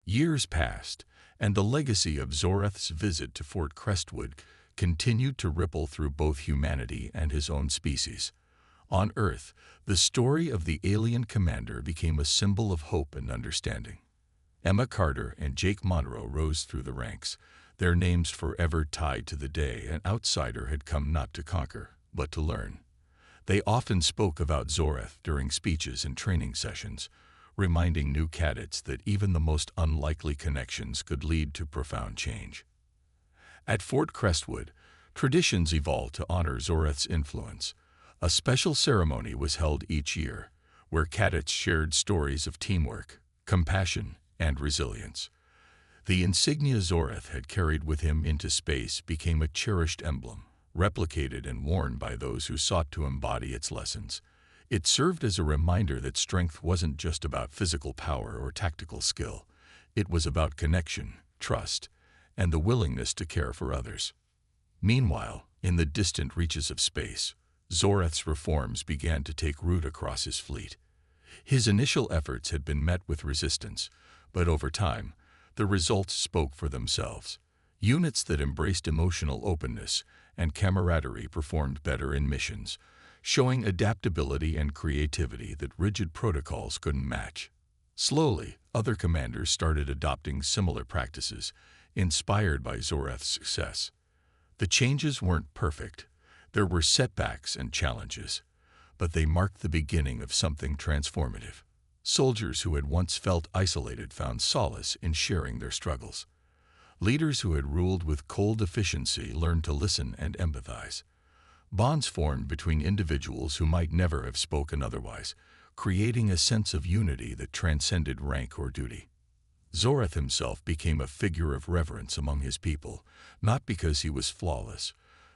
Years passed, and the legacy of Zoreth's visit to Fort Crestwood continued to ripple through both humanity and his own species. On Earth, the story of the alien commander became a symbol of hope and understanding. Emma Carter and Jake Monroe rose through the ranks, their names forever tied to the day an outsider had come not to conquer, but to learn. They often spoke about Zoreth during speeches and training sessions, reminding new cadets that even the most unlikely connections could lead to profound change. At Fort Crestwood, traditions evolved to honor Zoreth's influence. A special ceremony was held each year, where cadets shared stories of teamwork, compassion, and resilience. The insignia Zoreth had carried with him into space became a cherished emblem, replicated and worn by those who sought to embody its lessons. It served as a reminder that strength wasn't just about physical power or tactical skill. It was about connection, trust, and the willingness to care for others. Meanwhile, in the distant reaches of space, Zoreth's reforms began to take root across his fleet. His initial efforts had been met with resistance, but over time, the results spoke for themselves. Units that embraced emotional openness and camaraderie performed better in missions, showing adaptability and creativity that rigid protocols couldn't match. Slowly, other commanders started adopting similar practices, inspired by Zoreth's success. The changes weren't perfect. There were setbacks and challenges, but they marked the beginning of something transformative. Soldiers who had once felt isolated found solace in sharing their struggles. Leaders who had ruled with cold efficiency learned to listen and empathize. Bonds formed between individuals who might never have spoken otherwise, creating a sense of unity that transcended rank or duty. Zoreth himself became a figure of reverence among his people, not because he was flawless,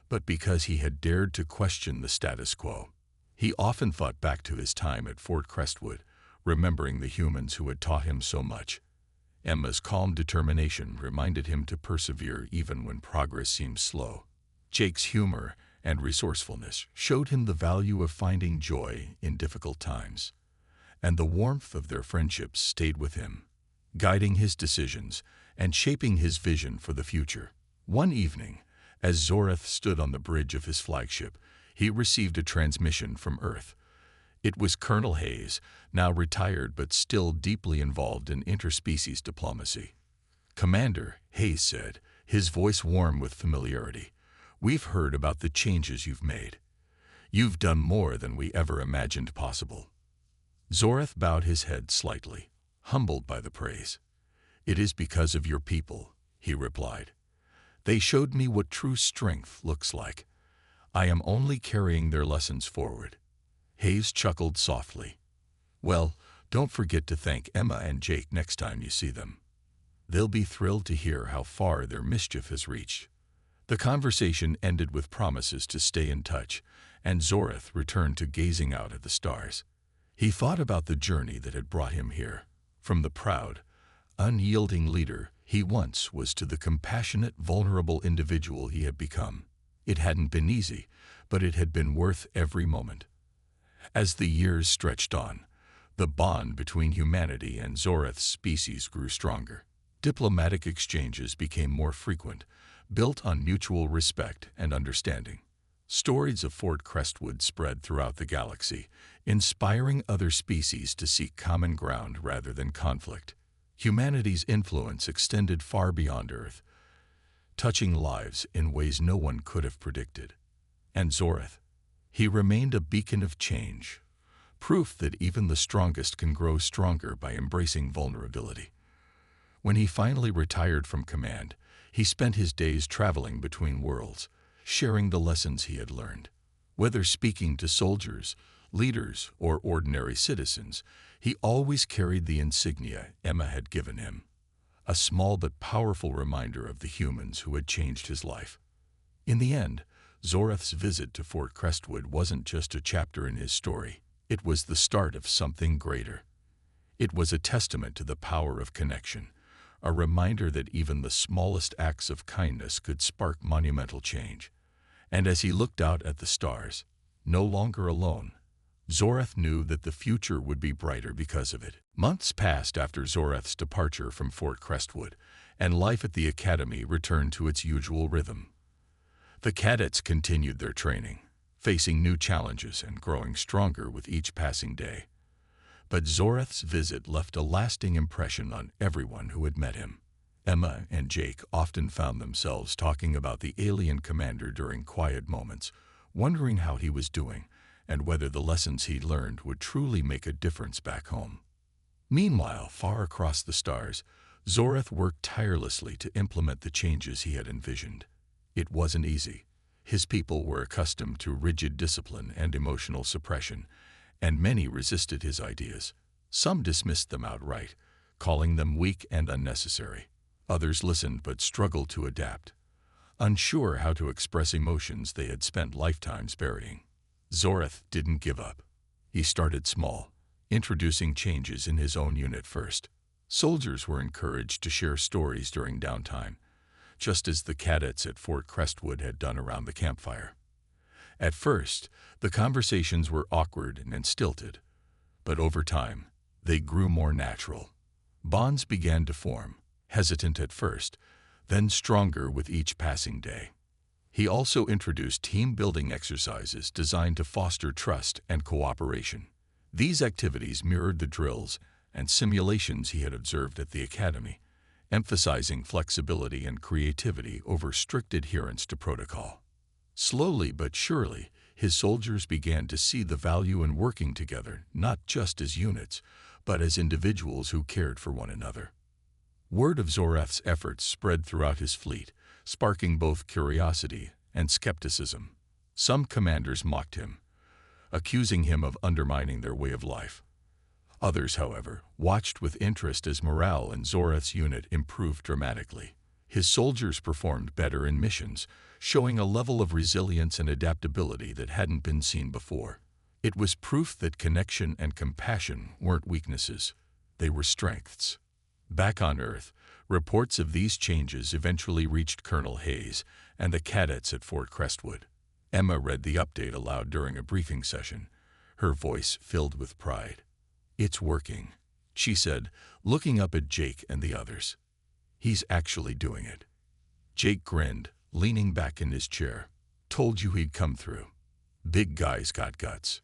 but because he had dared to question the status quo. He often thought back to his time at Fort Crestwood, remembering the humans who had taught him so much. Emma's calm determination reminded him to persevere even when progress seemed slow. Jake's humor and resourcefulness showed him the value of finding joy in difficult times, and the warmth of their friendships stayed with him, guiding his decisions and shaping his vision for the future. One evening, as Zoreth stood on the bridge of his flagship, he received a transmission from Earth. It was Colonel Hayes, now retired but still deeply involved in interspecies diplomacy. "Commander," Hayes said, his voice warm with familiarity, "we've heard about the changes you've made. You've done more than we ever imagined possible." Zoreth bowed his head slightly, humbled by the praise. "It is because of your people," he replied. "They showed me what true strength looks like. I am only carrying their lessons forward." Hayes chuckled softly. "Well, don't forget to thank Emma and Jake next time you see them. They'll be thrilled to hear how far their mischief has reached." The conversation ended with promises to stay in touch, and Zoreth returned to gazing out at the stars. He thought about the journey that had brought him here, from the proud, unyielding leader he once was to the compassionate, vulnerable individual he had become. It hadn't been easy, but it had been worth every moment. As the years stretched on, the bond between humanity and Zoreth's species grew stronger. Diplomatic exchanges became more frequent, built on mutual respect and understanding. Stories of Fort Crestwood spread throughout the galaxy, inspiring other species to seek common ground rather than conflict. Humanity's influence extended far beyond Earth, touching lives in ways no one could have predicted. And Zoreth, he remained a beacon of change, proof that even the strongest can grow stronger by embracing vulnerability. When he finally retired from command, he spent his days traveling between worlds, sharing the lessons he had learned. Whether speaking to soldiers, leaders, or ordinary citizens, he always carried the insignia Emma had given him, a small but powerful reminder of the humans who had changed his life. In the end, Zoreth's visit to Fort Crestwood wasn't just a chapter in his story. It was the start of something greater. It was a testament to the power of connection, a reminder that even the smallest acts of kindness could spark monumental change. And as he looked out at the stars, no longer alone, Zoreth knew that the future would be brighter because of it. Months passed after Zoreth's departure from Fort Crestwood, and life at the academy returned to its usual rhythm. The cadets continued their training, facing new challenges and growing stronger with each passing day. But Zoreth's visit left a lasting impression on everyone who had met him. Emma and Jake often found themselves talking about the alien commander during quiet moments, wondering how he was doing and whether the lessons he'd learned would truly make a difference back home. Meanwhile, far across the stars, Zoreth worked tirelessly to implement the changes he had envisioned. It wasn't easy. His people were accustomed to rigid discipline and emotional suppression, and many resisted his ideas. Some dismissed them outright, calling them weak and unnecessary. Others listened but struggled to adapt, unsure how to express emotions they had spent lifetimes burying. Zoreth didn't give up. He started small, introducing changes in his own unit first. Soldiers were encouraged to share stories during downtime, just as the cadets at Fort Crestwood had done around the campfire. At first, the conversations were awkward and stilted, but over time, they grew more natural. Bonds began to form, hesitant at first, then stronger with each passing day. He also introduced team-building exercises designed to foster trust and cooperation. These activities mirrored the drills and simulations he had observed at the academy, emphasizing flexibility and creativity over strict adherence to protocol. Slowly but surely, his soldiers began to see the value in working together, not just as units, but as individuals who cared for one another. Word of Zoreth's efforts spread throughout his fleet, sparking both curiosity and skepticism. Some commanders mocked him, accusing him of undermining their way of life. Others, however, watched with interest as morale in Zoreth's unit improved dramatically. His soldiers performed better in missions, showing a level of resilience and adaptability that hadn't been seen before. It was proof that connection and compassion weren't weaknesses, they were strengths. Back on Earth, reports of these changes eventually reached Colonel Hayes and the cadets at Fort Crestwood. Emma read the update aloud during a briefing session, her voice filled with pride. "It's working," she said, looking up at Jake and the others. "He's actually doing it." Jake grinned, leaning back in his chair. "Told you he'd come through. Big guy's got guts."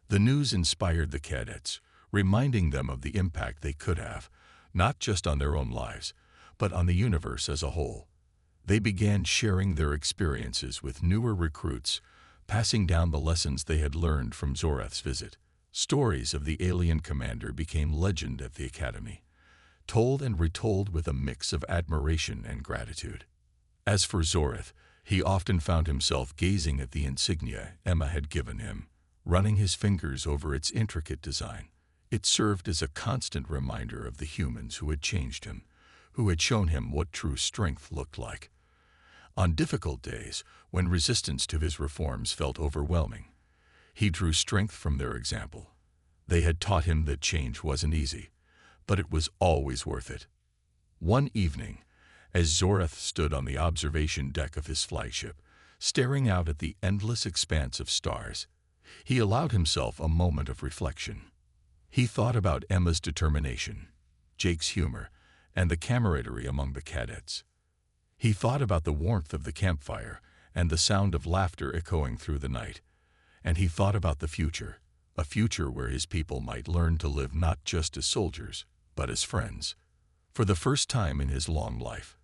The news inspired the cadets, reminding them of the impact they could have, not just on their own lives, but on the universe as a whole. They began sharing their experiences with newer recruits, passing down the lessons they had learned from Zoreth's visit. Stories of the alien commander became legend at the academy, told and retold with a mix of admiration and gratitude. As for Zoreth, he often found himself gazing at the insignia Emma had given him, running his fingers over its intricate design. It served as a constant reminder of the humans who had changed him, who had shown him what true strength looked like. On difficult days, when resistance to his reforms felt overwhelming, he drew strength from their example. They had taught him that change wasn't easy, but it was always worth it. One evening, as Zoreth stood on the observation deck of his flagship, staring out at the endless expanse of stars, he allowed himself a moment of reflection. He thought about Emma's determination, Jake's humor, and the camaraderie among the cadets. He thought about the warmth of the campfire and the sound of laughter echoing through the night. And he thought about the future, a future where his people might learn to live not just as soldiers, but as friends. For the first time in his long life,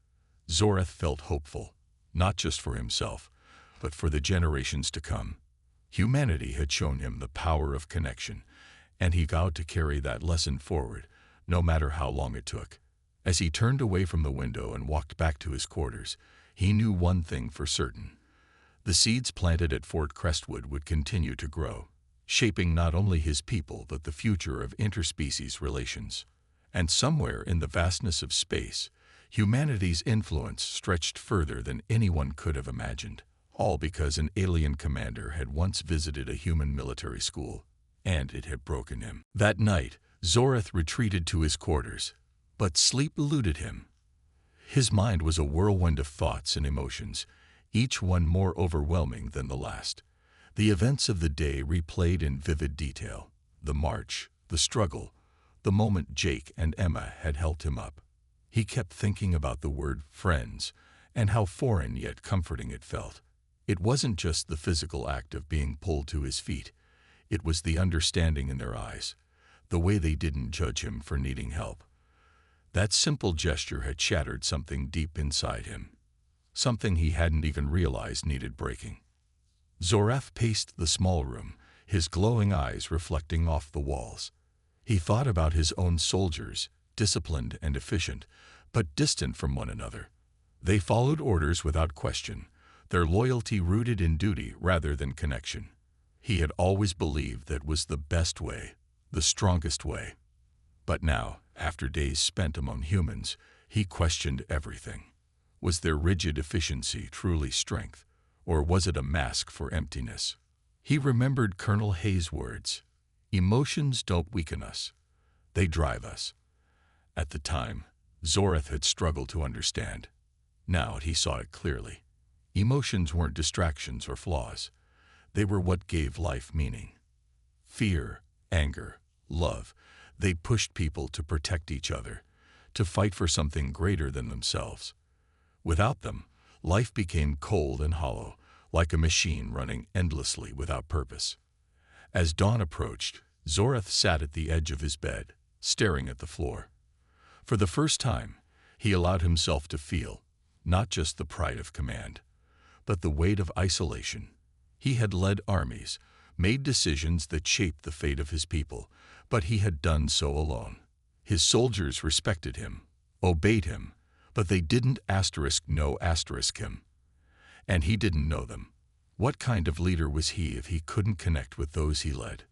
Zoreth felt hopeful, not just for himself, but for the generations to come. Humanity had shown him the power of connection, and he vowed to carry that lesson forward, no matter how long it took. As he turned away from the window and walked back to his quarters, he knew one thing for certain. The seeds planted at Fort Crestwood would continue to grow, shaping not only his people but the future of interspecies relations. And somewhere in the vastness of space, humanity's influence stretched further than anyone could have imagined, all because an alien commander had once visited a human military school, and it had broken him. That night, Zoreth retreated to his quarters, but sleep eluded him. His mind was a whirlwind of thoughts and emotions, each one more overwhelming than the last. The events of the day replayed in vivid detail. The march, the struggle, the moment Jake and Emma had helped him up. He kept thinking about the word friends and how foreign yet comforting it felt. It wasn't just the physical act of being pulled to his feet. It was the understanding in their eyes, the way they didn't judge him for needing help. That simple gesture had shattered something deep inside him, something he hadn't even realized needed breaking. Zorath paced the small room, his glowing eyes reflecting off the walls. He thought about his own soldiers, disciplined and efficient, but distant from one another. They followed orders without question, their loyalty rooted in duty rather than connection. He had always believed that was the best way, the strongest way. But now, after days spent among humans, he questioned everything. Was their rigid efficiency truly strength, or was it a mask for emptiness? He remembered Colonel Hayes' words, "Emotions don't weaken us, they drive us." At the time, Zorath had struggled to understand. Now he saw it clearly. Emotions weren't distractions or flaws. They were what gave life meaning. Fear, anger, love, they pushed people to protect each other, to fight for something greater than themselves. Without them, life became cold and hollow, like a machine running endlessly without purpose. As dawn approached, Zorath sat at the edge of his bed, staring at the floor. For the first time, he allowed himself to feel, not just the pride of command, but the weight of isolation. He had led armies, made decisions that shaped the fate of his people, but he had done so alone. His soldiers respected him, obeyed him, but they didn't *no* him. And he didn't know them. What kind of leader was he if he couldn't connect with those he led?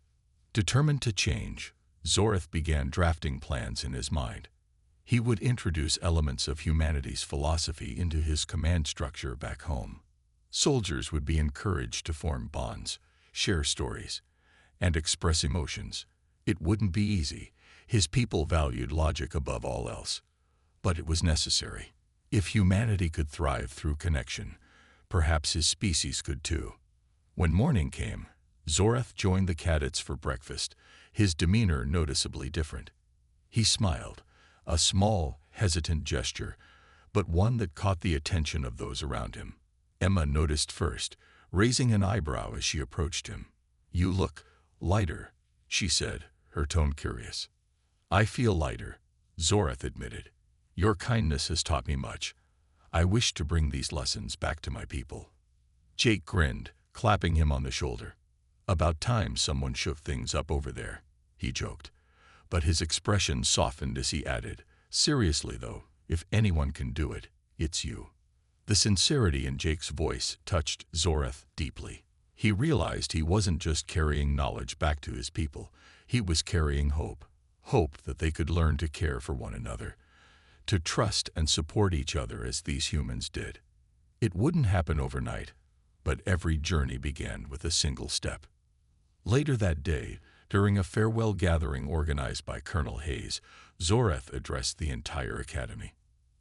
Determined to change, Zorath began drafting plans in his mind. He would introduce elements of humanity's philosophy into his command structure back home. Soldiers would be encouraged to form bonds, share stories, and express emotions. It wouldn't be easy. His people valued logic above all else. But it was necessary. If humanity could thrive through connection, perhaps his species could too. When morning came, Zorath joined the cadets for breakfast, his demeanor noticeably different. He smiled, a small, hesitant gesture, but one that caught the attention of those around him. Emma noticed first, raising an eyebrow as she approached him. "You look lighter," she said, her tone curious. "I feel lighter," Zorath admitted. "Your kindness has taught me much. I wish to bring these lessons back to my people." Jake grinned, clapping him on the shoulder. "About time someone shook things up over there," he joked. But his expression softened as he added, "Seriously though, if anyone can do it, it's you." The sincerity in Jake's voice touched Zorath deeply. He realized he wasn't just carrying knowledge back to his people, he was carrying hope. Hope that they could learn to care for one another, to trust and support each other as these humans did. It wouldn't happen overnight, but every journey began with a single step. Later that day, during a farewell gathering organized by Colonel Hayes, Zorath addressed the entire academy.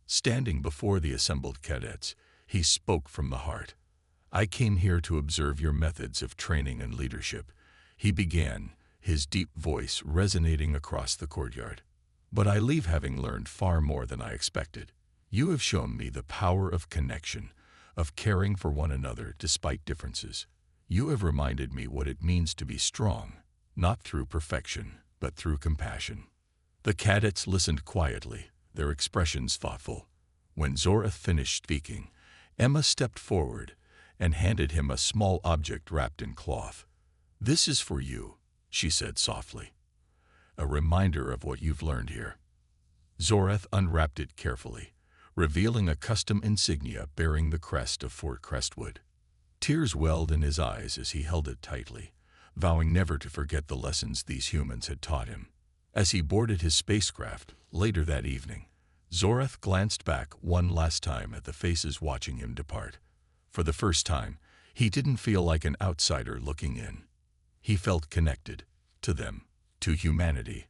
Standing before the assembled cadets, he spoke from the heart. "I came here to observe your methods of training and leadership," he began, his deep voice resonating across the courtyard. "But I leave having learned far more than I expected. You have shown me the power of connection, of caring for one another despite differences. You have reminded me what it means to be strong, not through perfection, but through compassion." The cadets listened quietly, their expressions thoughtful. When Zorath finished speaking, Emma stepped forward and handed him a small object wrapped in cloth. "This is for you," she said softly. "A reminder of what you've learned here." Zorath unwrapped it carefully, revealing a custom insignia bearing the crest of Fort Crestwood. Tears welled in his eyes as he held it tightly, vowing never to forget the lessons these humans had taught him. As he boarded his spacecraft later that evening, Zorath glanced back one last time at the faces watching him depart. For the first time, he didn't feel like an outsider looking in. He felt connected to them, to humanity,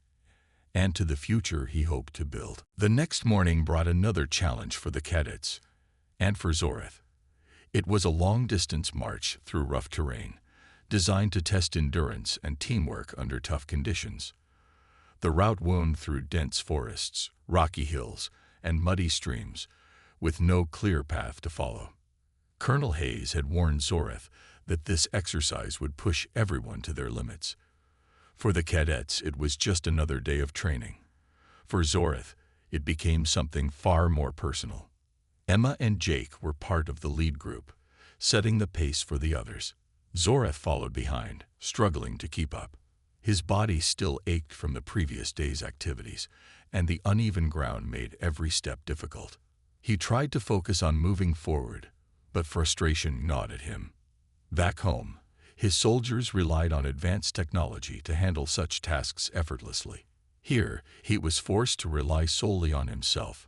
and to the future he hoped to build. The next morning brought another challenge for the cadets, and for Zorath. It was a long-distance march through rough terrain, designed to test endurance and teamwork under tough conditions. The route wound through dense forests, rocky hills, and muddy streams, with no clear path to follow. Colonel Hayes had warned Zoreth that this exercise would push everyone to their limits. For the cadets, it was just another day of training. For Zoreth, it became something far more personal. Emma and Jake were part of the lead group, setting the pace for the others. Zoreth followed behind, struggling to keep up. His body still ached from the previous day's activities, and the uneven ground made every step difficult. He tried to focus on moving forward, but frustration gnawed at him. Back home, his soldiers relied on advanced technology to handle such tasks effortlessly. Here, he was forced to rely solely on himself,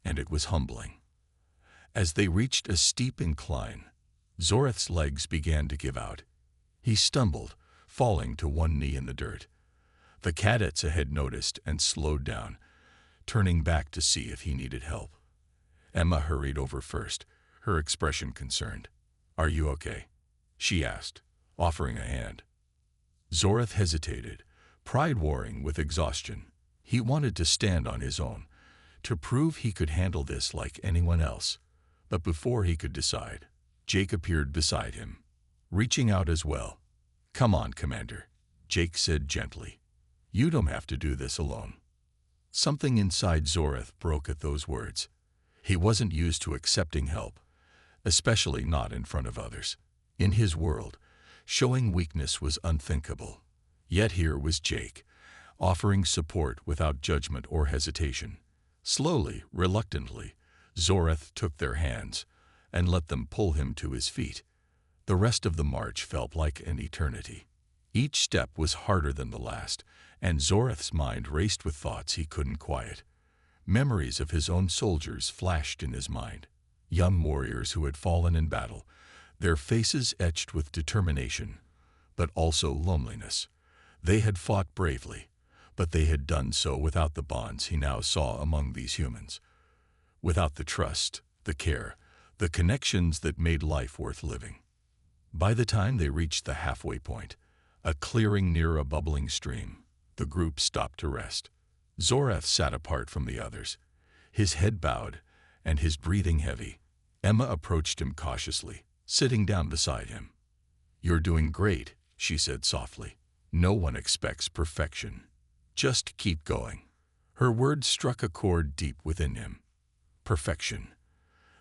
and it was humbling. As they reached a steep incline, Zoreth's legs began to give out. He stumbled, falling to one knee in the dirt. The cadets ahead noticed and slowed down, turning back to see if he needed help. Emma hurried over first, her expression concerned. "Are you okay?" she asked, offering a hand. Zoreth hesitated, pride warring with exhaustion. He wanted to stand on his own, to prove he could handle this like anyone else. But before he could decide, Jake appeared beside him, reaching out as well. "Come on, Commander," Jake said gently. "You don't have to do this alone." Something inside Zoreth broke at those words. He wasn't used to accepting help, especially not in front of others. In his world, showing weakness was unthinkable. Yet here was Jake, offering support without judgment or hesitation. Slowly, reluctantly, Zoreth took their hands and let them pull him to his feet. The rest of the march felt like an eternity. Each step was harder than the last, and Zoreth's mind raced with thoughts he couldn't quiet. Memories of his own soldiers flashed in his mind. Young warriors who had fallen in battle, their faces etched with determination, but also loneliness. They had fought bravely, but they had done so without the bonds he now saw among these humans. Without the trust, the care, the connections that made life worth living. By the time they reached the halfway point, a clearing near a bubbling stream, the group stopped to rest. Zoreth sat apart from the others, his head bowed and his breathing heavy. Emma approached him cautiously, sitting down beside him. "You're doing great," she said softly. "No one expects perfection. Just keep going." Her words struck a chord deep within him. Perfection.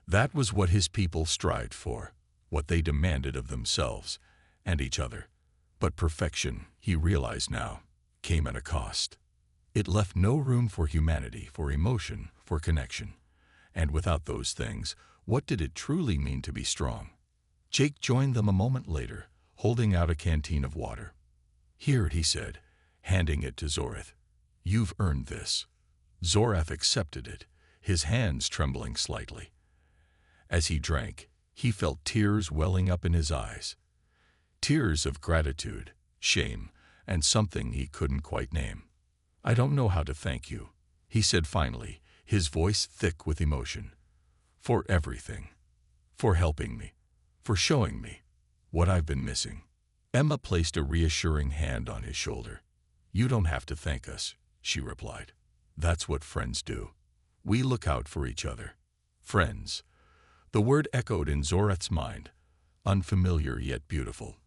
That was what his people strived for, what they demanded of themselves and each other. But perfection, he realized now, came at a cost. It left no room for humanity, for emotion, for connection. And without those things, what did it truly mean to be strong? Jake joined them a moment later, holding out a canteen of water. "Here," he said, handing it to Zoreth. "You've earned this." Zoreth accepted it, his hands trembling slightly. As he drank, he felt tears welling up in his eyes. Tears of gratitude, shame, and something he couldn't quite name. "I don't know how to thank you," he said finally, his voice thick with emotion. "For everything. For helping me. For showing me what I've been missing." Emma placed a reassuring hand on his shoulder. "You don't have to thank us," she replied. "That's what friends do. We look out for each other." Friends. The word echoed in Zoreth's mind, unfamiliar yet beautiful.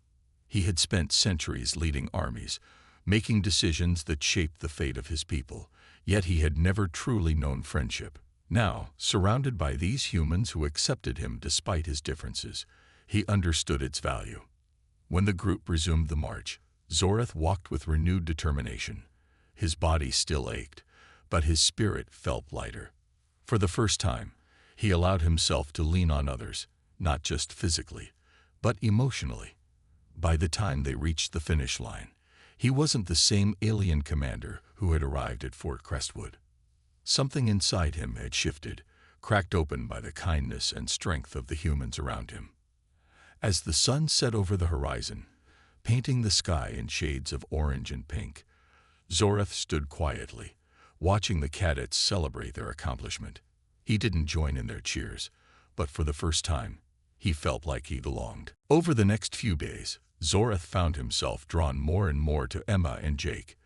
He had spent centuries leading armies, making decisions that shaped the fate of his people, yet he had never truly known friendship. Now, surrounded by these humans who accepted him despite his differences, he understood its value. When the group resumed the march, Zoreth walked with renewed determination. His body still ached, but his spirit felt lighter. For the first time, he allowed himself to lean on others, not just physically, but emotionally. By the time they reached the finish line, he wasn't the same alien commander who had arrived at Fort Crestwood. Something inside him had shifted, cracked open by the kindness and strength of the humans around him. As the sun set over the horizon, painting the sky in shades of orange and pink, Zoreth stood quietly, watching the cadets celebrate their accomplishment. He didn't join in their cheers, but for the first time, he felt like he belonged. Over the next few days, Zoreth found himself drawn more and more to Emma and Jake.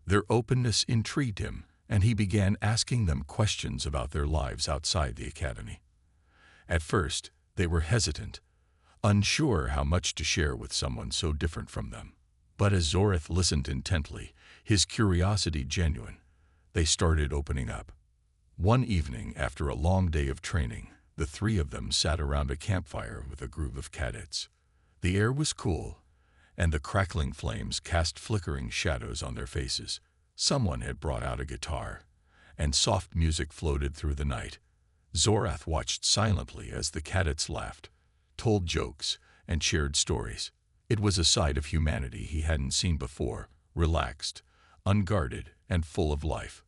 Their openness intrigued him, and he began asking them questions about their lives outside the academy. At first, they were hesitant, unsure how much to share with someone so different from them. But as Zoreth listened intently, his curiosity genuine, they started opening up. One evening, after a long day of training, the three of them sat around a campfire with a group of cadets. The air was cool, and the crackling flames cast flickering shadows on their faces. Someone had brought out a guitar, and soft music floated through the night. Zoreth watched silently as the cadets laughed, told jokes, and shared stories. It was a side of humanity he hadn't seen before, relaxed, unguarded, and full of life.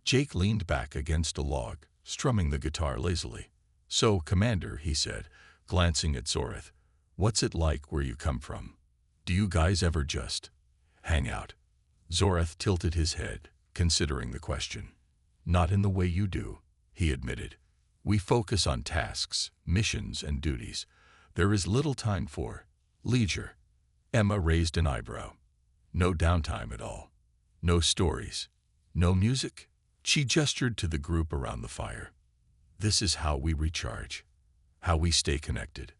Jake leaned back against a log, strumming the guitar lazily. "So, Commander," he said, glancing at Zoreth, "what's it like where you come from? Do you guys ever just hang out?" Zoreth tilted his head, considering the question. "Not in the way you do," he admitted. "We focus on tasks, missions, and duties. There is little time for leisure." Emma raised an eyebrow. "No downtime at all? No stories? No music?" She gestured to the group around the fire. "This is how we recharge, how we stay connected."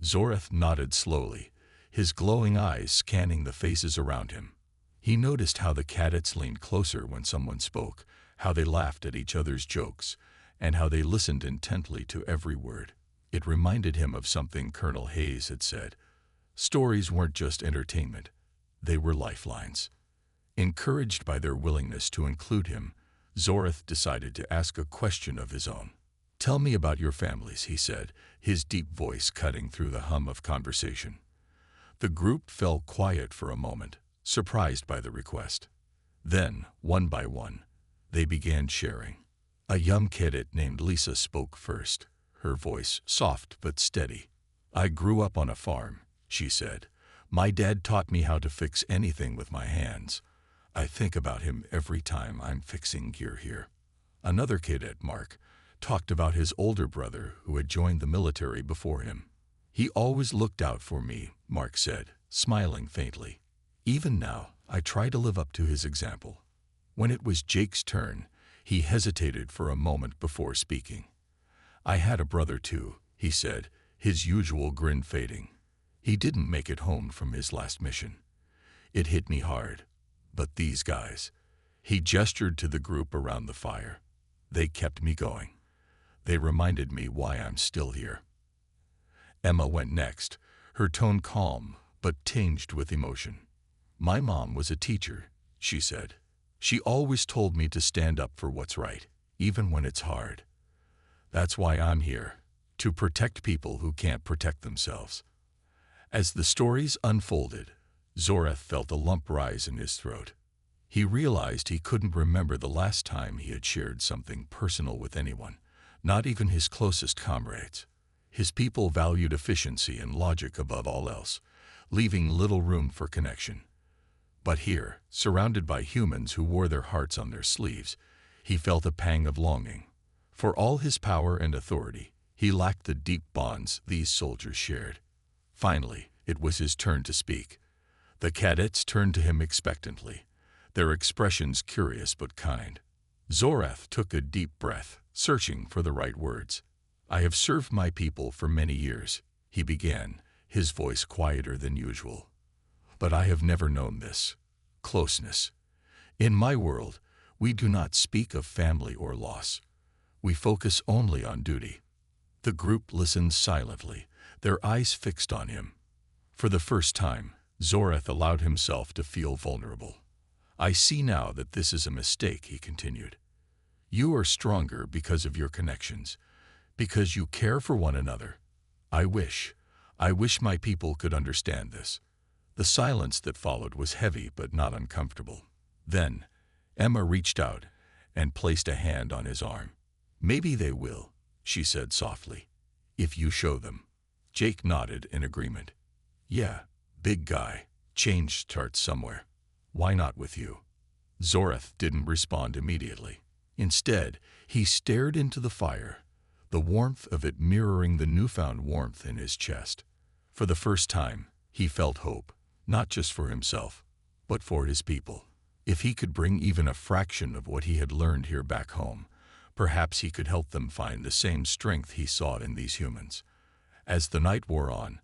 Zoreth nodded slowly, his glowing eyes scanning the faces around him. He noticed how the cadets leaned closer when someone spoke, how they laughed at each other's jokes, and how they listened intently to every word. It reminded him of something Colonel Hayes had said. Stories weren't just entertainment, they were lifelines. Encouraged by their willingness to include him, Zoreth decided to ask a question of his own. "Tell me about your families," he said, his deep voice cutting through the hum of conversation. The group fell quiet for a moment, surprised by the request. Then, one by one, they began sharing. A young cadet named Lisa spoke first, her voice soft but steady. "I grew up on a farm," she said. "My dad taught me how to fix anything with my hands. I think about him every time I'm fixing gear here." Another cadet, Mark, talked about his older brother who had joined the military before him. "He always looked out for me," Mark said, smiling faintly. "Even now, I try to live up to his example." When it was Jake's turn, he hesitated for a moment before speaking. "I had a brother too," he said, his usual grin fading. "He didn't make it home from his last mission. It hit me hard. But these guys," he gestured to the group around the fire, "they kept me going. They reminded me why I'm still here." Emma went next, her tone calm but tinged with emotion. "My mom was a teacher," she said. "She always told me to stand up for what's right, even when it's hard. That's why I'm here, to protect people who can't protect themselves." As the stories unfolded, Zoreth felt a lump rise in his throat. He realized he couldn't remember the last time he had shared something personal with anyone, not even his closest comrades. His people valued efficiency and logic above all else, leaving little room for connection. But here, surrounded by humans who wore their hearts on their sleeves, he felt a pang of longing. For all his power and authority, he lacked the deep bonds these soldiers shared. Finally, it was his turn to speak. The cadets turned to him expectantly, their expressions curious but kind. Zoreth took a deep breath, searching for the right words. "I have served my people for many years," he began, his voice quieter than usual. "But I have never known this closeness. In my world, we do not speak of family or loss. We focus only on duty." The group listened silently, their eyes fixed on him. For the first time, Zoreth allowed himself to feel vulnerable. "I see now that this is a mistake," he continued. "You are stronger because of your connections, because you care for one another. I wish my people could understand this." The silence that followed was heavy but not uncomfortable. Then, Emma reached out and placed a hand on his arm. "Maybe they will," she said softly, "if you show them." Jake nodded in agreement. "Yeah, big guy, change starts somewhere. Why not with you?" Zoreth didn't respond immediately. Instead, he stared into the fire, the warmth of it mirroring the newfound warmth in his chest. For the first time, He felt hope, not just for himself, but for his people. If he could bring even a fraction of what he had learned here back home, perhaps he could help them find the same strength he sought in these humans. As the night wore on,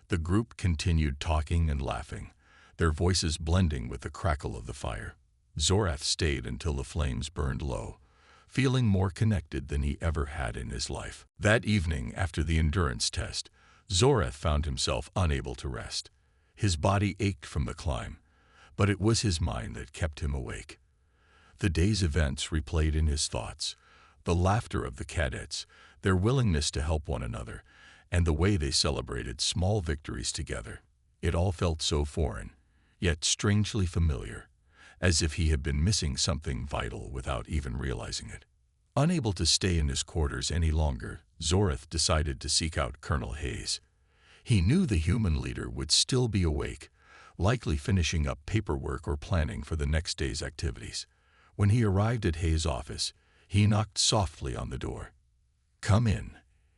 the group continued talking and laughing, their voices blending with the crackle of the fire. Zorath stayed until the flames burned low, feeling more connected than he ever had in his life. That evening, after the endurance test, Zorath found himself unable to rest. His body ached from the climb, but it was his mind that kept him awake. The day's events replayed in his thoughts, the laughter of the cadets, their willingness to help one another, and the way they celebrated small victories together. It all felt so foreign, yet strangely familiar, as if he had been missing something vital without even realizing it. Unable to stay in his quarters any longer, Zorath decided to seek out Colonel Hayes. He knew the human leader would still be awake, likely finishing up paperwork or planning for the next day's activities. When he arrived at Hayes' office, he knocked softly on the door. "Come in,"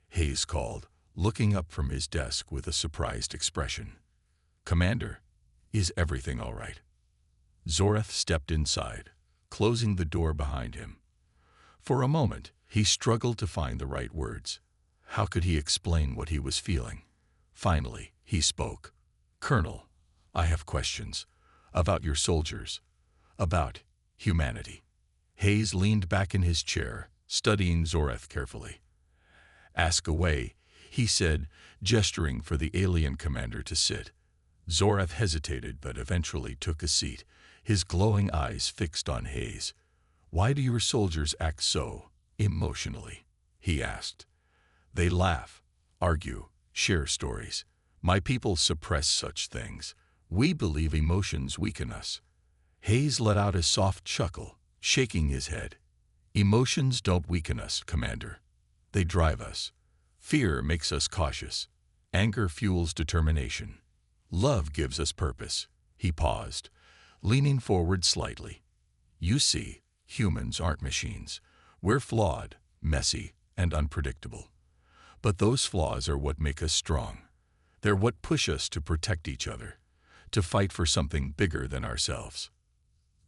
Hayes called, looking up from his desk with a surprised expression. "Commander, is everything all right?" Zorath stepped inside, closing the door behind him. For a moment, he struggled to find the right words. How could he explain what he was feeling? Finally, he spoke. "Colonel, I have questions about your soldiers, about humanity." Hayes leaned back in his chair, studying Zorath carefully. "Ask away," he said, gesturing for the alien commander to sit. Zorath hesitated but eventually took a seat, his glowing eyes fixed on Hayes. "Why do your soldiers act so emotionally?" he asked. "They laugh, argue, share stories. My people suppress such things. We believe emotions weaken us." Hayes let out a soft chuckle, shaking his head. "Emotions don't weaken us, Commander. They drive us. Fear makes us cautious. Anger fuels determination. Love gives us purpose." He paused, leaning forward slightly. "You see, humans aren't machines. We're flawed, messy, and unpredictable. But those flaws are what make us strong. They're what push us to protect each other, to fight for something bigger than ourselves."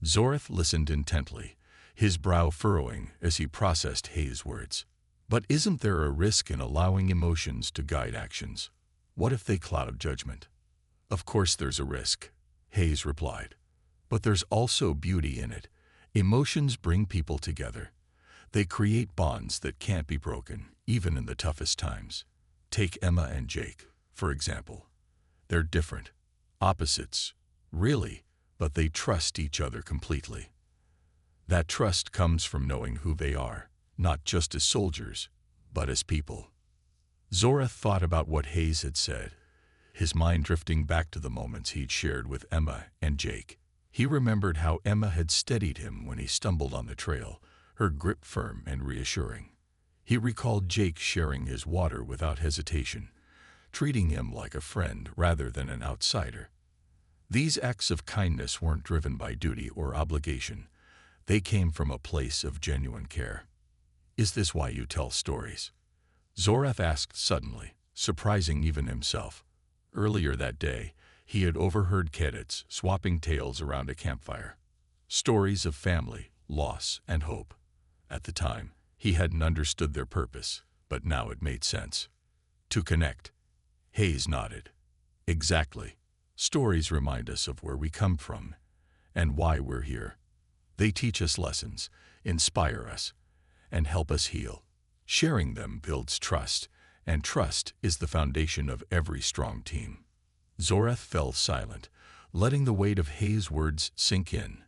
Zorath listened intently, his brow furrowing as he processed Hayes' words. "But isn't there a risk in allowing emotions to guide actions? What if they cloud judgment?" "Of course there's a risk," Hayes replied. "But there's also beauty in it. Emotions bring people together. They create bonds that can't be broken, even in the toughest times. Take Emma and Jake, for example. They're different, opposites, really, but they trust each other completely. That trust comes from knowing who they are, not just as soldiers, but as people." Zorath thought about what Hayes had said, his mind drifting back to the moments he'd shared with Emma and Jake. He remembered how Emma had steadied him when he stumbled on the trail, her grip firm and reassuring. He recalled Jake sharing his water without hesitation, treating him like a friend rather than an outsider. These acts of kindness weren't driven by duty or obligation. They came from a place of genuine care. "Is this why you tell stories?" Zorath asked suddenly, surprising even himself. Earlier that day, he had overheard cadets swapping tales around a campfire. Stories of family, loss, and hope. At the time, he hadn't understood their purpose, but now it made sense. "To connect." Hayes nodded. "Exactly. Stories remind us of where we come from and why we're here. They teach us lessons, inspire us, and help us heal. Sharing them builds trust, and trust is the foundation of every strong team." Zorath fell silent, letting the weight of Hayes' words sink in.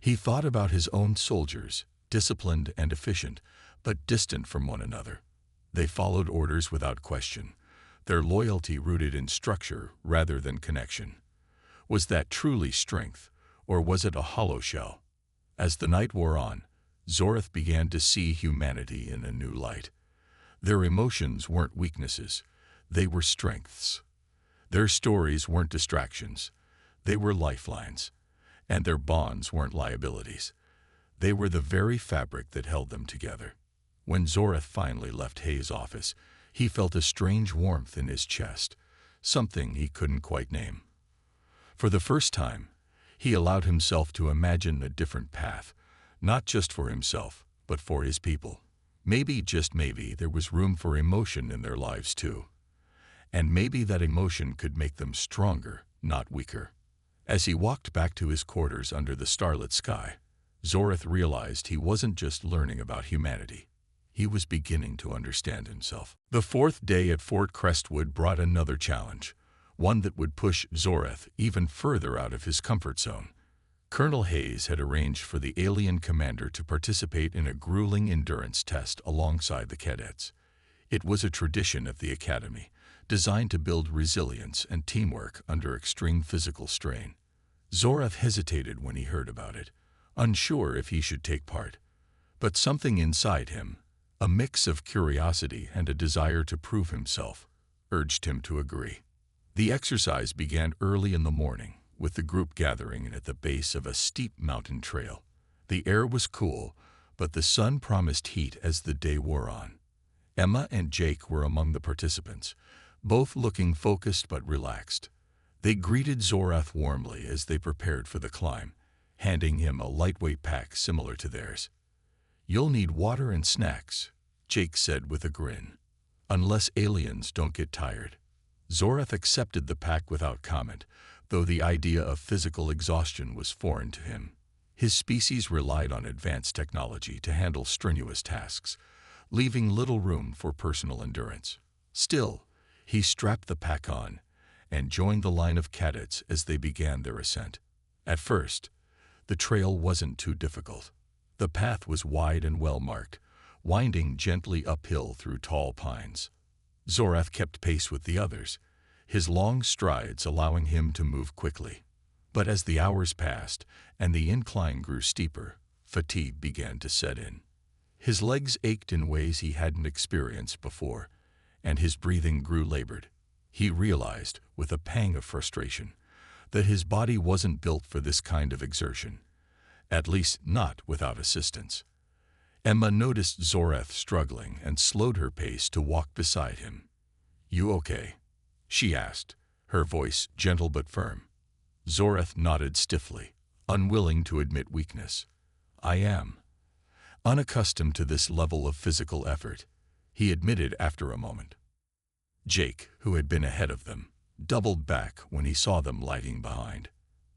He thought about his own soldiers, disciplined and efficient, but distant from one another. They followed orders without question, their loyalty rooted in structure rather than connection. Was that truly strength, or was it a hollow shell? As the night wore on, Zorath began to see humanity in a new light. Their emotions weren't weaknesses, they were strengths. Their stories weren't distractions, they were lifelines. And their bonds weren't liabilities. They were the very fabric that held them together. When Zorath finally left Hayes' office, he felt a strange warmth in his chest, something he couldn't quite name. For the first time, he allowed himself to imagine a different path, not just for himself, but for his people. Maybe, just maybe, there was room for emotion in their lives too. And maybe that emotion could make them stronger, not weaker. As he walked back to his quarters under the starlit sky, Zoreth realized he wasn't just learning about humanity. He was beginning to understand himself. The fourth day at Fort Crestwood brought another challenge, one that would push Zoreth even further out of his comfort zone. Colonel Hayes had arranged for the alien commander to participate in a grueling endurance test alongside the cadets. It was a tradition at the academy, designed to build resilience and teamwork under extreme physical strain. Zoreth hesitated when he heard about it, unsure if he should take part. But something inside him, a mix of curiosity and a desire to prove himself, urged him to agree. The exercise began early in the morning, with the group gathering at the base of a steep mountain trail. The air was cool, but the sun promised heat as the day wore on. Emma and Jake were among the participants, both looking focused but relaxed. They greeted Zoreth warmly as they prepared for the climb, handing him a lightweight pack similar to theirs. "You'll need water and snacks," Jake said with a grin. "Unless aliens don't get tired." Zoreth accepted the pack without comment, though the idea of physical exhaustion was foreign to him. His species relied on advanced technology to handle strenuous tasks, leaving little room for personal endurance. Still, he strapped the pack on and joined the line of cadets as they began their ascent. At first, the trail wasn't too difficult. The path was wide and well-marked, winding gently uphill through tall pines. Zoreth kept pace with the others, his long strides allowing him to move quickly. But as the hours passed and the incline grew steeper, fatigue began to set in. His legs ached in ways he hadn't experienced before, and his breathing grew labored. He realized, with a pang of frustration, that his body wasn't built for this kind of exertion, at least not without assistance. Emma noticed Zoreth struggling and slowed her pace to walk beside him. "You okay?" she asked, her voice gentle but firm. Zoreth nodded stiffly, unwilling to admit weakness. "I am." Unaccustomed to this level of physical effort, he admitted after a moment. Jake, who had been ahead of them, doubled back when he saw them lagging behind.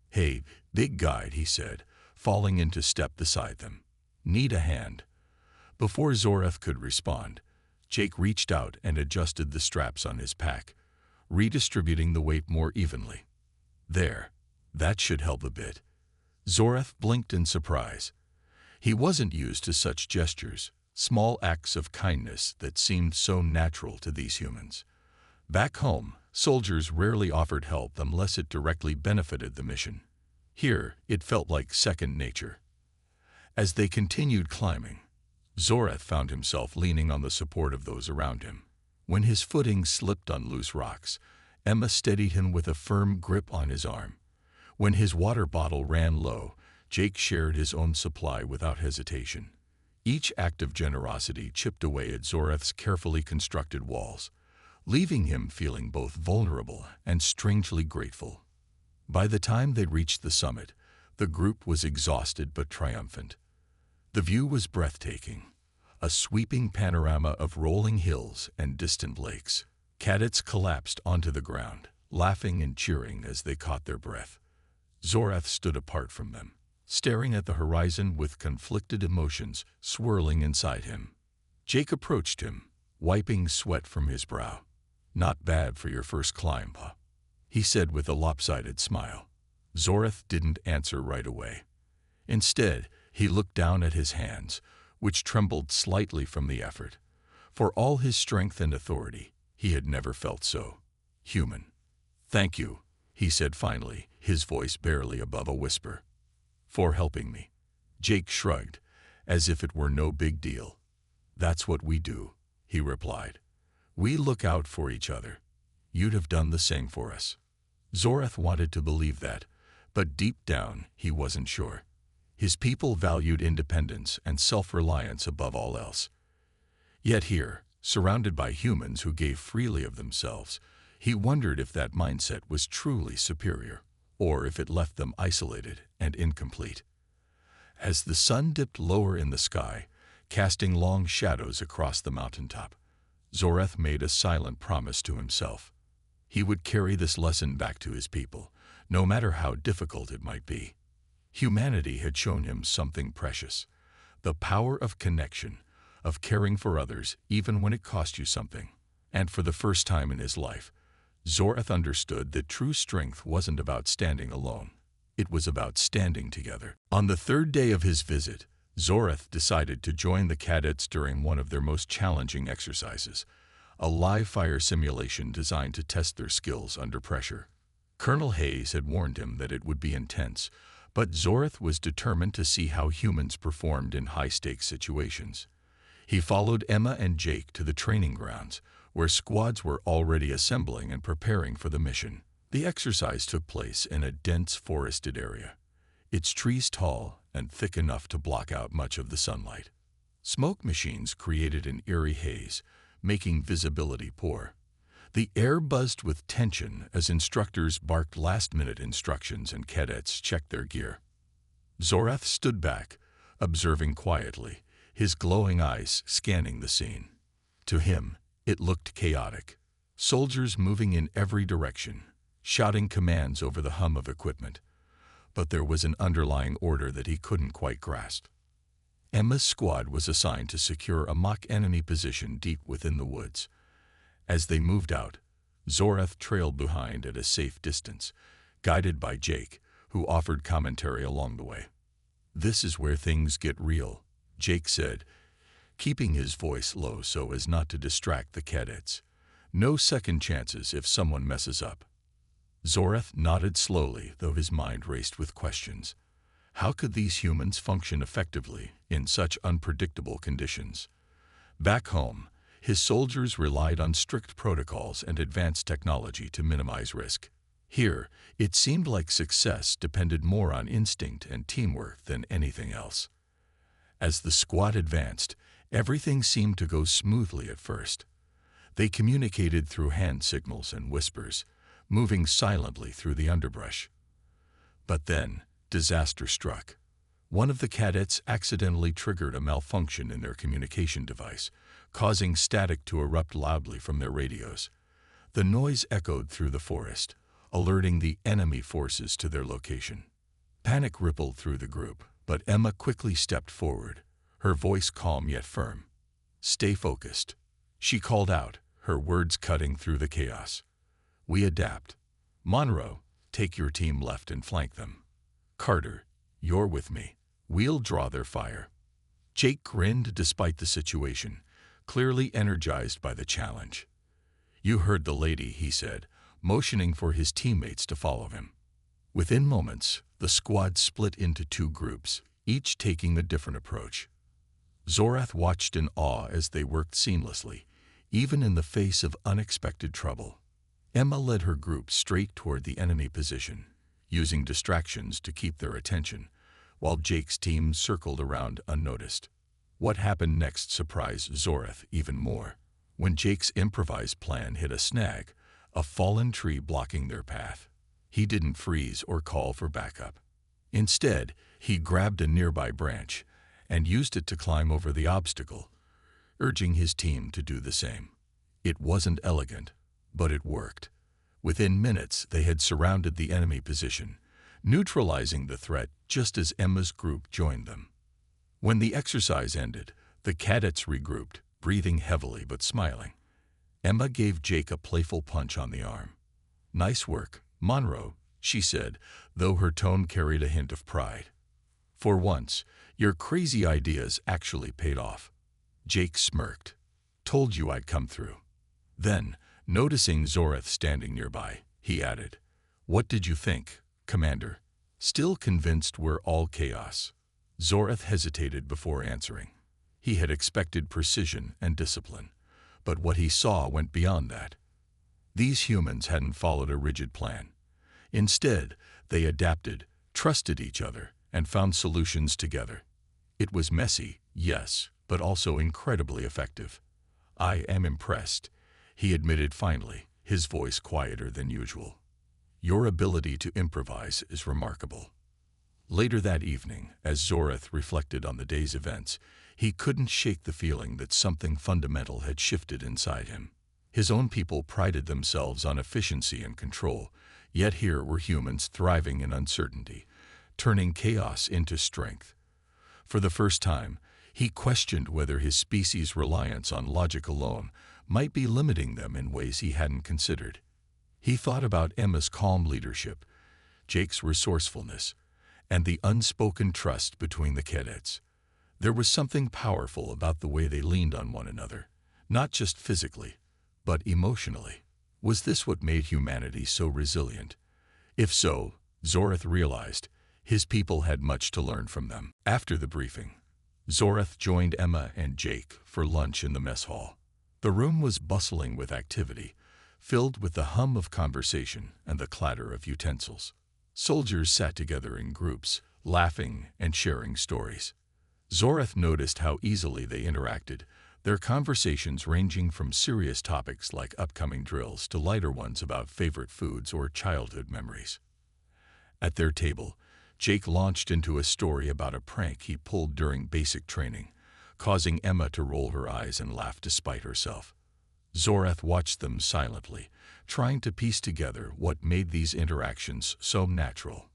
"Hey, big guide," he said, falling into step beside them. "Need a hand?" Before Zoreth could respond, Jake reached out and adjusted the straps on his pack, redistributing the weight more evenly. "There, that should help a bit." Zoreth blinked in surprise. He wasn't used to such gestures, small acts of kindness that seemed so natural to these humans. Back home, soldiers rarely offered help unless it directly benefited the mission. Here, it felt like second nature. As they continued climbing, Zoreth found himself leaning on the support of those around him. When his footing slipped on loose rocks, Emma steadied him with a firm grip on his arm. When his water bottle ran low, Jake shared his own supply without hesitation. Each act of generosity chipped away at Zoreth's carefully constructed walls, leaving him feeling both vulnerable and strangely grateful. By the time they reached the summit, the group was exhausted but triumphant. The view was breathtaking, a sweeping panorama of rolling hills and distant lakes. Cadets collapsed onto the ground, laughing and cheering as they caught their breath. Zoreth stood apart from them, staring at the horizon with conflicted emotions swirling inside him. Jake approached him, wiping sweat from his brow. "Not bad for your first climb, huh?" he said with a lopsided smile. Zoreth didn't answer right away. Instead, he looked down at his hands, which trembled slightly from the effort. For all his strength and authority, he had never felt so human. "Thank you," he said finally, his voice barely above a whisper. "For helping me." Jake shrugged, as if it were no big deal. "That's what we do," he replied. "We look out for each other. You'd have done the same for us." Zoreth wanted to believe that, but deep down he wasn't sure. His people valued independence and self-reliance above all else. Yet here, surrounded by humans who gave freely of themselves, He wondered if that mindset was truly superior, or if it left them isolated and incomplete. As the sun dipped lower in the sky, casting long shadows across the mountaintop, Zoreth made a silent promise to himself. He would carry this lesson back to his people, no matter how difficult it might be. Humanity had shown him something precious: the power of connection, of caring for others even when it cost you something. And for the first time in his life, Zoreth understood that true strength wasn't about standing alone. It was about standing together. On the third day of his visit, Zoreth decided to join the cadets during one of their most challenging exercises, a live fire simulation designed to test their skills under pressure. Colonel Hayes had warned him that it would be intense, but Zoreth was determined to see how humans performed in high-stakes situations. He followed Emma and Jake to the training grounds, where squads were already assembling and preparing for the mission. The exercise took place in a dense forested area, its trees tall and thick enough to block out much of the sunlight. Smoke machines created an eerie haze, making visibility poor. The air buzzed with tension as instructors barked last-minute instructions and cadets checked their gear. Zoreth stood back, observing quietly, his glowing eyes scanning the scene. To him, it looked chaotic. Soldiers moving in every direction, shouting commands over the hum of equipment. But there was an underlying order that he couldn't quite grasp. Emma's squad was assigned to secure a mock enemy position deep within the woods. As they moved out, Zoreth trailed behind at a safe distance, guided by Jake, who offered commentary along the way. "This is where things get real," Jake said, keeping his voice low so as not to distract the cadets. "No second chances if someone messes up." Zoreth nodded slowly, though his mind raced with questions. How could these humans function effectively in such unpredictable conditions? Back home, his soldiers relied on strict protocols and advanced technology to minimize risk. Here, it seemed like success depended more on instinct and teamwork than anything else. As the squad advanced, everything seemed to go smoothly at first. They communicated through hand signals and whispers, moving silently through the underbrush. But then, disaster struck. One of the cadets accidentally triggered a malfunction in their communication device, causing static to erupt loudly from their radios. The noise echoed through the forest, alerting the enemy forces to their location. Panic rippled through the group, but Emma quickly stepped forward, her voice calm yet firm. "Stay focused," she called out, her words cutting through the chaos. "We adapt. Monroe, take your team left and flank them. Carter, you're with me. We'll draw their fire." Jake grinned despite the situation, clearly energized by the challenge. "You heard the lady," he said, motioning for his teammates to follow him. Within moments, the squad split into two groups, each taking a different approach. Zoreth watched in awe as they worked seamlessly, even in the face of unexpected trouble. Emma led her group straight toward the enemy position, using distractions to keep their attention, while Jake's team circled around unnoticed. What happened next surprised Zoreth even more. When Jake's improvised plan hit a snag, a fallen tree blocking their path, he didn't freeze or call for backup. Instead, he grabbed a nearby branch and used it to climb over the obstacle, urging his team to do the same. It wasn't elegant, but it worked. Within minutes, they had surrounded the enemy position, neutralizing the threat just as Emma's group joined them. When the exercise ended, the cadets regrouped, breathing heavily but smiling. Emma gave Jake a playful punch on the arm. "Nice work, Monroe," she said, though her tone carried a hint of pride. "For once, your crazy ideas actually paid off." Jake smirked. "Told you I'd come through." Then, noticing Zoreth standing nearby, he added, "What did you think, Commander?" Still convinced we're all chaos. Zoreth hesitated before answering. He had expected precision and discipline, but what he saw went beyond that. These humans hadn't followed a rigid plan. Instead, they adapted, trusted each other, and found solutions together. It was messy, yes, but also incredibly effective. "I am impressed," he admitted finally, his voice quieter than usual. "Your ability to improvise is remarkable." Later that evening, as Zorath reflected on the day's events, he couldn't shake the feeling that something fundamental had shifted inside him. His own people prided themselves on efficiency and control, yet here were humans thriving in uncertainty, turning chaos into strength. For the first time, he questioned whether his species' reliance on logic alone might be limiting them in ways he hadn't considered. He thought about Emma's calm leadership, Jake's resourcefulness, and the unspoken trust between the cadets. There was something powerful about the way they leaned on one another, not just physically, but emotionally. Was this what made humanity so resilient? If so, Zorath realized his people had much to learn from them. After the briefing, Zorath joined Emma and Jake for lunch in the mess hall. The room was bustling with activity, filled with the hum of conversation and the clatter of utensils. Soldiers sat together in groups, laughing and sharing stories. Zorath noticed how easily they interacted, their conversations ranging from serious topics like upcoming drills to lighter ones about favorite foods or childhood memories. At their table, Jake launched into a story about a prank he pulled during basic training, causing Emma to roll her eyes and laugh despite herself. Zorath watched them silently, trying to piece together what made these interactions so natural.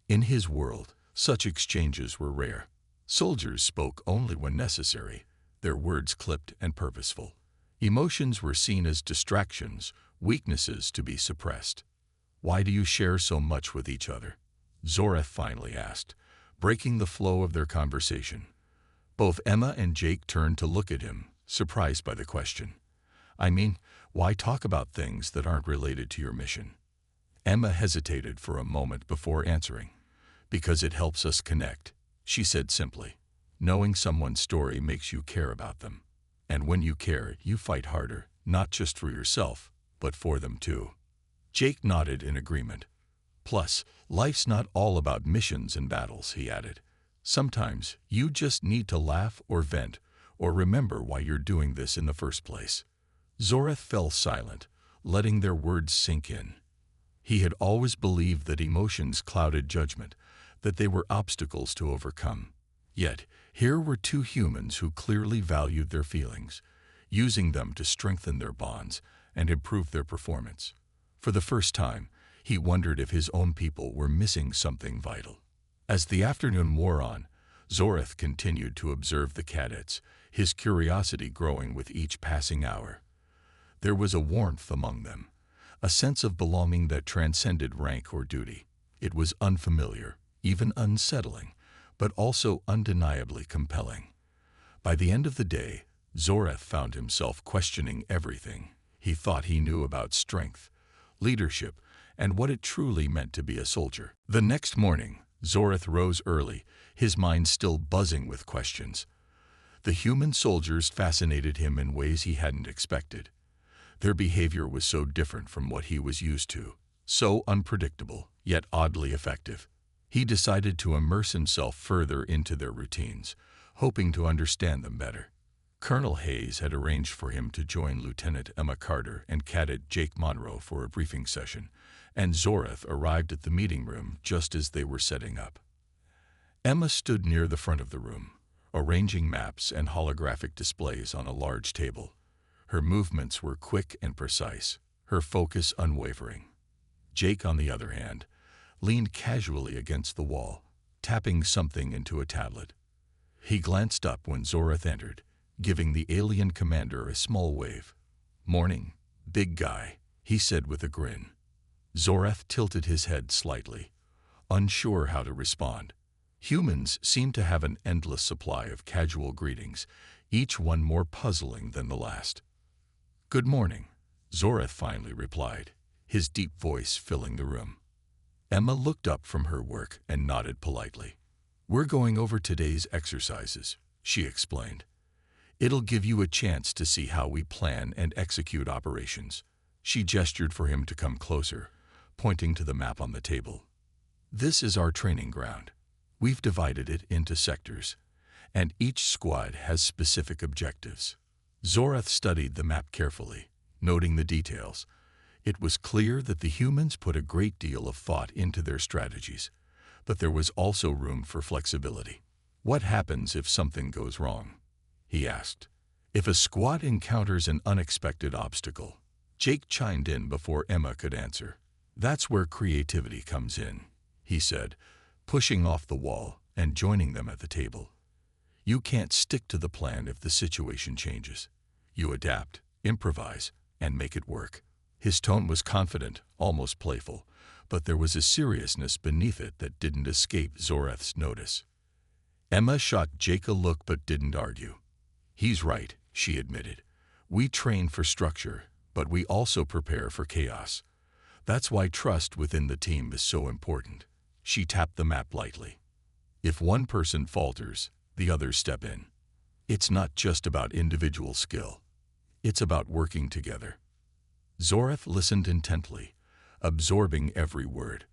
In his world, such exchanges were rare. Soldiers spoke only when necessary, their words clipped and purposeful. Emotions were seen as distractions, weaknesses to be suppressed. "Why do you share so much with each other?" Zorath finally asked, breaking the flow of their conversation. Both Emma and Jake turned to look at him, surprised by the question. "I mean, why talk about things that aren't related to your mission?" Emma hesitated for a moment before answering. "Because it helps us connect," she said simply. "Knowing someone's story makes you care about them. And when you care, you fight harder, not just for yourself, but for them too." Jake nodded in agreement. "Plus, life's not all about missions and battles," he added. "Sometimes you just need to laugh or vent, or remember why you're doing this in the first place." Zorath fell silent, letting their words sink in. He had always believed that emotions clouded judgment, that they were obstacles to overcome. Yet, here were two humans who clearly valued their feelings, using them to strengthen their bonds and improve their performance. For the first time, he wondered if his own people were missing something vital. As the afternoon wore on, Zorath continued to observe the cadets, his curiosity growing with each passing hour. There was a warmth among them, a sense of belonging that transcended rank or duty. It was unfamiliar, even unsettling, but also undeniably compelling. By the end of the day, Zorath found himself questioning everything he thought he knew about strength, leadership, and what it truly meant to be a soldier. The next morning, Zorath rose early, his mind still buzzing with questions. The human soldiers fascinated him in ways he hadn't expected. Their behavior was so different from what he was used to, so unpredictable, yet oddly effective. He decided to immerse himself further into their routines, hoping to understand them better. Colonel Hayes had arranged for him to join Lieutenant Emma Carter and Cadet Jake Monroe for a briefing session, and Zorath arrived at the meeting room just as they were setting up. Emma stood near the front of the room, arranging maps and holographic displays on a large table. Her movements were quick and precise, her focus unwavering. Jake, on the other hand, leaned casually against the wall, tapping something into a tablet. He glanced up when Zorath entered, giving the alien commander a small wave. "Morning, big guy," he said with a grin. Zorath tilted his head slightly, unsure how to respond. Humans seemed to have an endless supply of casual greetings, each one more puzzling than the last. "Good morning," Zorath finally replied, his deep voice filling the room. Emma looked up from her work and nodded politely. "We're going over today's exercises," she explained. "It'll give you a chance to see how we plan and execute operations." She gestured for him to come closer, pointing to the map on the table. "This is our training ground. We've divided it into sectors, and each squad has specific objectives." Zorath studied the map carefully, noting the details. It was clear that the humans put a great deal of thought into their strategies, but there was also room for flexibility. "What happens if something goes wrong?" he asked. "If a squad encounters an unexpected obstacle?" Jake chimed in before Emma could answer. "That's where creativity comes in," he said, pushing off the wall and joining them at the table. "You can't stick to the plan if the situation changes. You adapt, improvise, and make it work." His tone was confident, almost playful, but there was a seriousness beneath it that didn't escape Zoreth's notice. Emma shot Jake a look but didn't argue. "He's right," she admitted. "We train for structure, but we also prepare for chaos. That's why trust within the team is so important." She tapped the map lightly. "If one person falters, the others step in. It's not just about individual skill. It's about working together." Zoreth listened intently, absorbing every word.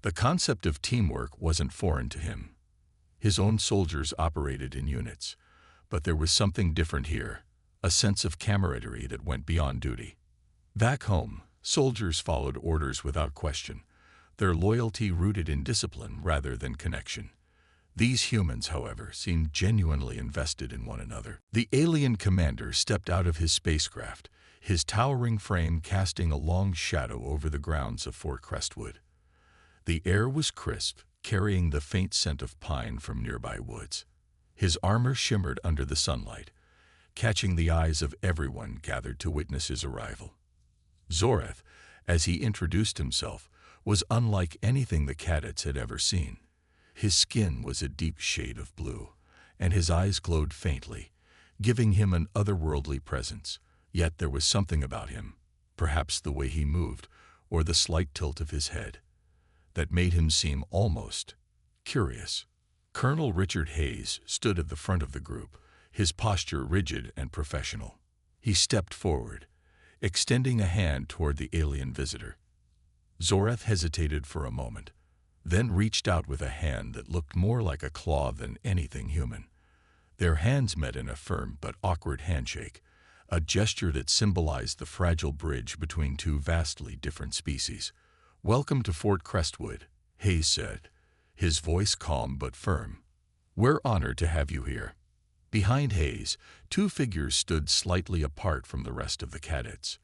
The concept of teamwork wasn't foreign to him. His own soldiers operated in units, but there was something different here, a sense of camaraderie that went beyond duty. Back home, soldiers followed orders without question, their loyalty rooted in discipline rather than connection. These humans, however, seemed genuinely invested in one another. The alien commander stepped out of his spacecraft, his towering frame casting a long shadow over the grounds of Fort Crestwood. The air was crisp, carrying the faint scent of pine from nearby woods. His armor shimmered under the sunlight, catching the eyes of everyone gathered to witness his arrival. Zoreth, as he introduced himself, was unlike anything the cadets had ever seen. His skin was a deep shade of blue, and his eyes glowed faintly, giving him an otherworldly presence. Yet there was something about him, perhaps the way he moved, or the slight tilt of his head, that made him seem almost curious. Colonel Richard Hayes stood at the front of the group, his posture rigid and professional. He stepped forward, extending a hand toward the alien visitor. Zoreth hesitated for a moment, then reached out with a hand that looked more like a claw than anything human. Their hands met in a firm but awkward handshake, a gesture that symbolized the fragile bridge between two vastly different species. "Welcome to Fort Crestwood," Hayes said, his voice calm but firm. "We're honored to have you here." Behind Hayes, two figures stood slightly apart from the rest of the cadets.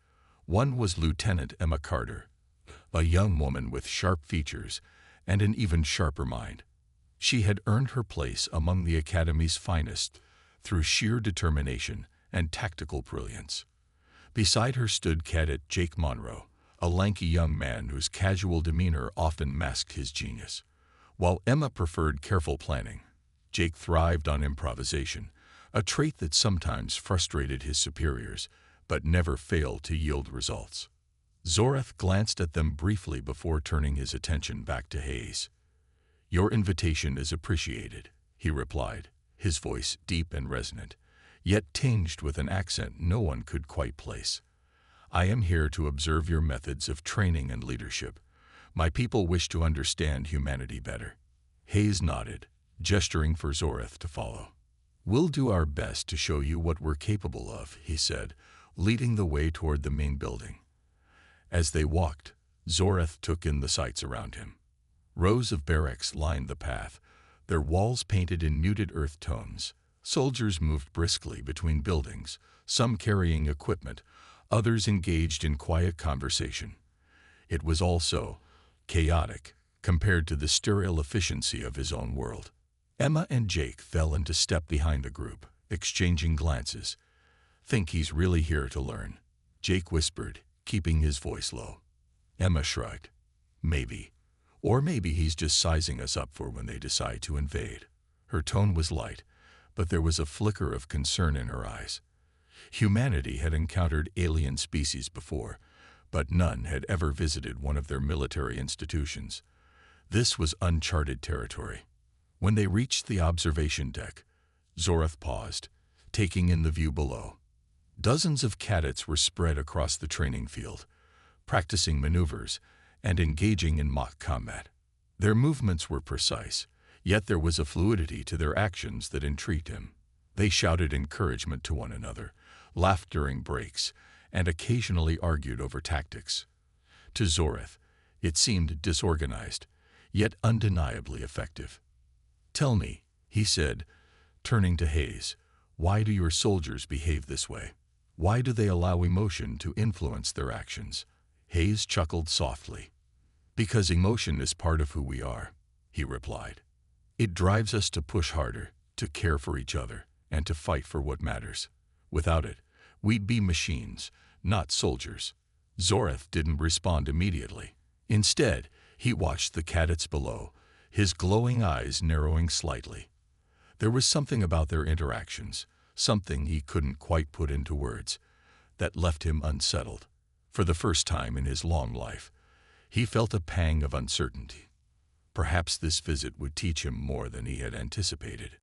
One was Lieutenant Emma Carter, a young woman with sharp features and an even sharper mind. She had earned her place among the Academy's finest through sheer determination and tactical brilliance. Beside her stood Cadet Jake Monroe, a lanky young man whose casual demeanor often masked his genius. While Emma preferred careful planning, Jake thrived on improvisation, a trait that sometimes frustrated his superiors, but never failed to yield results. Zoreth glanced at them briefly before turning his attention back to Hayes. "Your invitation is appreciated," he replied, his voice deep and resonant, yet tinged with an accent no one could quite place. "I am here to observe your methods of training and leadership. My people wish to understand humanity better." Hayes nodded, gesturing for Zoreth to follow. "We'll do our best to show you what we're capable of," he said, leading the way toward the main building. As they walked, Zoreth took in the sights around him. Rows of barracks lined the path, their walls painted in muted earth tones. Soldiers moved briskly between buildings, some carrying equipment, others engaged in quiet conversation. It was all so chaotic compared to the sterile efficiency of his own world. Emma and Jake fell into step behind the group, exchanging glances. "Think he's really here to learn?" Jake whispered, keeping his voice low. Emma shrugged. "Maybe. Or maybe he's just sizing us up for when they decide to invade." Her tone was light, but there was a flicker of concern in her eyes. Humanity had encountered alien species before, but none had ever visited one of their military institutions. This was uncharted territory. When they reached the observation deck, Zoreth paused, taking in the view below. Dozens of cadets were spread across the training field, practicing maneuvers and engaging in mock combat. Their movements were precise, yet there was a fluidity to their actions that intrigued him. They shouted encouragement to one another, laughed during breaks, and occasionally argued over tactics. To Zoreth, it seemed disorganized, yet undeniably effective. "Tell me," he said, turning to Hayes, "why do your soldiers behave this way? Why do they allow emotion to influence their actions?" Hayes chuckled softly. "Because emotion is part of who we are," he replied. "It drives us to push harder, to care for each other, and to fight for what matters. Without it, we'd be machines, not soldiers." Zoreth didn't respond immediately. Instead, he watched the cadets below, his glowing eyes narrowing slightly. There was something about their interactions, something he couldn't quite put into words, that left him unsettled. For the first time in his long life, he felt a pang of uncertainty. Perhaps this visit would teach him more than he had anticipated.